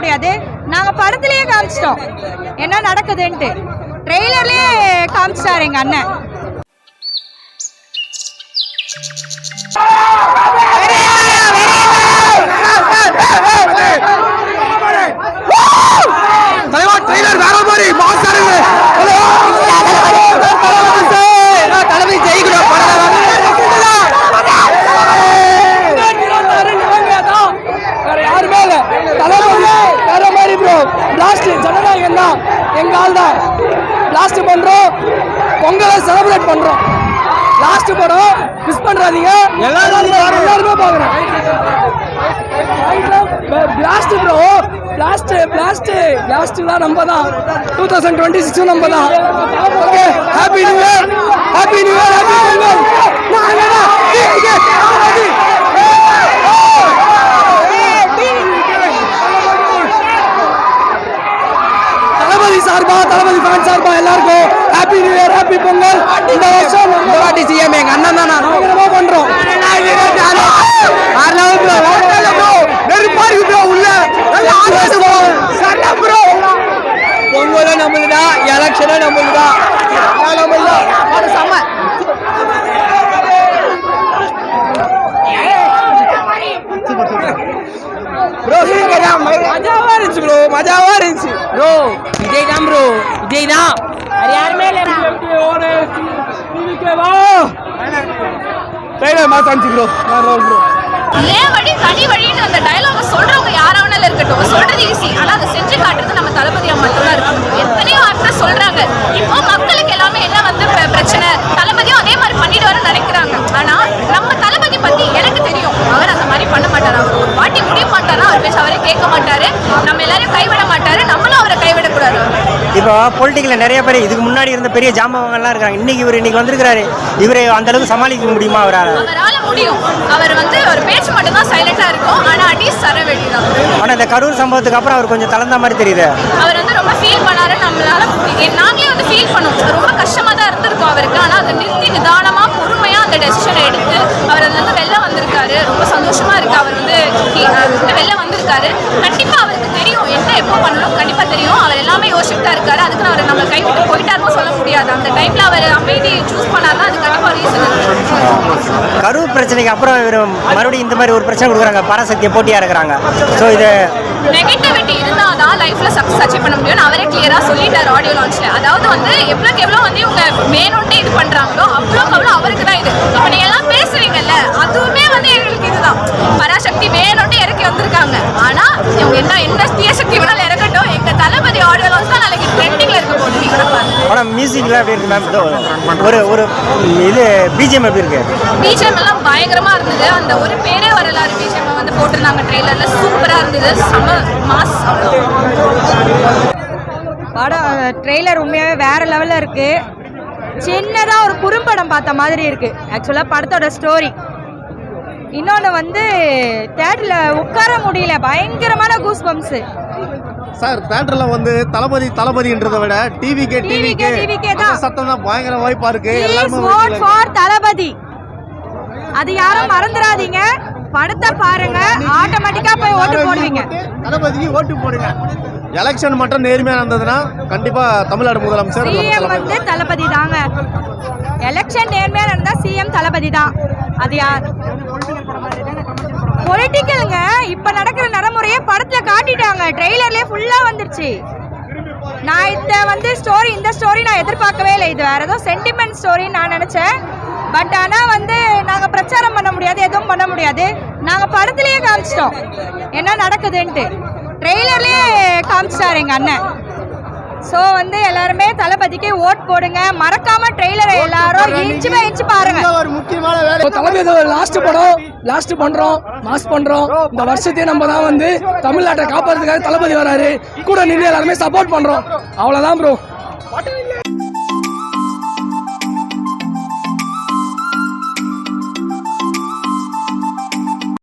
முடியாது. நாங்க படத்திலேயே காமிச்சிட்டோம் என்ன நடக்குதுன்ட்டு. ட்ரெய்லர்லயே காமிச்சிட்டாரு எங்க அண்ணன். ஜனநாயகம் தான் எங்க ஆள் தான். லாஸ்ட் பண்றோம், பொங்கலை செலிப்ரேட் பண்றோம். லாஸ்ட் படம் மிஸ் பண்றாதீங்க, எல்லாருமே பாக்குறோம். Blast bro, blast blast blast தான் நம்ம தான். 2026 நம்ம தான். Okay, happy new year, happy new year, happy Pongal. Thalapathy சார்பா, தளபதி ஃபேன் சார்பா எல்லாருக்கும் happy new year, happy Pongal. இந்த வருஷம் நம்ம வாட்டி சிஎம் எங்க அண்ணன் தான். நான் பயங்கரமா பண்றோம். பொங்கலும் நம்மளுதான், எலெக்ஷனும் நம்மளுதான். ப்ரோ மஜாவா இருந்துச்சு ப்ரோ, மஜாவா இருந்துச்சு ப்ரோ. விஜய் தான் ப்ரோ, விஜய் தான். யாருமே இல்லை. மாசாச்சு ப்ரோ, ப்ரோ ஏன் வழி தனி வழின்னு அந்த டயலாக சொல்றவங்க யாராவனால இருக்கட்டும், சொல்றது ஈஸி. ஆனா அதை செஞ்சு காட்டுறது நம்ம தளபதியா மட்டும்தான் இருக்கும். எத்தனையோ ஆக்டர் சொல்றாங்க. இப்போ மக்களுக்கு எல்லாமே என்ன வந்து பிரச்சனை, தளபதியும் அதே மாதிரி பண்ணிடுவாருன்னு நினைக்கிறாங்க. ஆனா நம்ம தளபதி பத்தி எனக்கு தெரியும், அவர் அந்த மாதிரி பண்ண மாட்டாரு. அவர் ஒரு வாட்டி முடிய மாட்டாரா, அவர் பேச அவரே கேட்க மாட்டாரு. நம்ம எல்லாரையும் கைவிட மாட்டாரு, நம்மளும் அவரை கைவிடக்கூடாது. இப்போ பொலிட்டிக்கல நிறைய பேர் இதுக்கு முன்னாடி இருந்த பெரிய ஜாம்பவங்கள்லாம் இருக்காங்க. இன்னைக்கு வந்திருக்கிறாரு. இவரை அந்த அளவுக்கு சமாளிக்க முடியுமா? அவரால் முடியும். அவர் வந்து ஒரு பேச்சு மட்டும் தான் சைலண்டா இருக்கும், ஆனா அடி சர வெடிதான். ஆனா இந்த கரூர் சம்பவத்துக்கு அப்புறம் அவர் கொஞ்சம் தளர்ந்த மாதிரி தெரியுது. அவர் வந்து ரொம்ப ஃபீல் பண்ணாரு. நம்மளால நாங்களே வந்து ஃபீல் பண்ணோம். ரொம்ப கஷ்டமா தான் இருந்திருக்கும் அவருக்கு. ஆனா அதை நிறுத்தி நிதானமா பொறுமையா அந்த டெசிஷனை எடுத்து அவர் அதுல இருந்து வெளில வந்திருக்காரு. ரொம்ப சந்தோஷமா இருக்கு. அவர் வந்து வெளில வந்திருக்காரு. கண்டிப்பா அவருக்கு தெரியும் என்ன எப்போ பண்ணணும், கண்டிப்பா தெரியும். அவர் எல்லாமே யோசிச்சுட்டு தான் இருக்காரு. அதுக்கு அவர் நம்ம கைவிட்டு போயிட்டாருன்னு சொல்ல முடியாது. அந்த டைம்ல அவர் அமைதி சூஸ் பண்ணாருன்னா அது கண்டிப்பா ரீசன். கரூர் பிரச்சனைக்கு அப்புறம் இவர் மறுபடியும் இந்த மாதிரி ஒரு பிரச்சனை கொடுக்குறாங்க. பராசக்தியை போட்டியா இருக்கிறாங்க. ஸோ இது நெகட்டிவிட்டி இருந்தால் தான் லைஃப்ல சக்ஸஸ் அச்சீவ் பண்ண முடியும்னு அவரே கிளியரா சொல்லிட்டார் ஆடியோ லான்ச்ல. அதாவது வந்து எவ்வளோக்கு எவ்வளோ வந்து இவங்க வேணும்னு இது பண்றாங்களோ அவ்வளோக்கு அவ்வளோ அவருக்கு தான் இது. இப்போ நீங்க எல்லாம் பேசுறீங்கல்ல, அதுவுமே வந்து எங்களுக்கு இதுதான். பராசக்தி வேணும்னு இறக்கி வந்திருக்காங்க. ஆனா இவங்க என்ன தீயசக்தி வேணாலும் இறக்கட்டும், எங்க தளபதி ஆடியோ லான்ச் தான் நாளைக்கு ட்ரெண்டிங்ல இருக்க போகுது. நீங்க கூட பாருங்க. ஆனால் மியூசிக்லாம் எப்படி இருக்கு மேம்? ஒரு இது பிஜிஎம் எப்படி இருக்கு? பிஜிஎம் எல்லாம் பயங்கரமா இருந்தது. அந்த ஒரு பேரே வரலாறு பிஜிஎம் வந்து போட்டிருந்தாங்க ட்ரெய்லர்ல. சூப்பரா இருந்தது. செம மாஸ். படம் ட்ரெய்லர் உண்மையாகவே வேற லெவலில் இருக்கு. சின்னதாக ஒரு குறும்படம் பார்த்த மாதிரி இருக்கு. ஆக்சுவலாக படத்தோட ஸ்டோரி. இன்னொன்று வந்து தேட்டரில் உட்கார முடியல, பயங்கரமான கூஸ் பம்ப்ஸ். சார் தேட்டரில் வந்து தளபதின்றதை விட டிவிக்கே தான் சத்தம் தான் பயங்கர வாய்ப்பா இருக்கு. எல்லாரும் ஃபார் தளபதி, அது யாரும் மறந்துடாதீங்க. படத்தை பாருங்க, ஆட்டோமேட்டிக்கா போய் ஓட்டு போடுவீங்க. தளபதிக்கு ஓட்டு போடுங்க. எலெக்ஷன் மட்டும் நேர்மையா இருந்ததுன்னா கண்டிப்பா தமிழ்நாடு முதலமைச்சர் சிஎம் வந்து தளபதி தாங்க. எலெக்ஷன் நேர்மையா நடந்தா சிஎம் தளபதி தான். அது யார் பொலிட்டிக்கல்ங்க. இப்ப நடக்கிற நடைமுறையை படத்துல காட்டிட்டாங்க. ட்ரெய்லர்லயே ஃபுல்லா வந்துருச்சு. நான் இந்த ஸ்டோரி நான் எதிர்பார்க்கவே இல்லை. இது வேற ஏதோ சென்டிமெண்ட் ஸ்டோரின்னு நான் நினைச்சேன். பட் ஆனால் வந்து நாங்கள் பிரச்சாரம் பண்ண முடியாது, எதுவும் பண்ண முடியாது. நாங்கள் படத்துலேயே காமிச்சிட்டோம் என்ன நடக்குதுன்ட்டு. ட்ரெய்லர்லேயே காமிச்சிட்டாரு எங்கள் அண்ணன். ஸோ வந்து எல்லாருமே தளபதிக்கு ஓட் போடுங்க. மறக்காம ட்ரெய்லரை எல்லாரும் இன்ச்சு பை இன்ச்சு பாருங்க. ஒரு முக்கியமான வேலை தளபதி லாஸ்ட் படம், லாஸ்ட் பண்றோம், மாஸ் பண்றோம். இந்த வருஷத்தையே நம்ம தான் வந்து தமிழ்நாட்டை காப்பாற்றுறதுக்காக தளபதி வராரு. கூட நின்று எல்லாருமே சப்போர்ட் பண்றோம். அவ்வளோதான் ப்ரோ.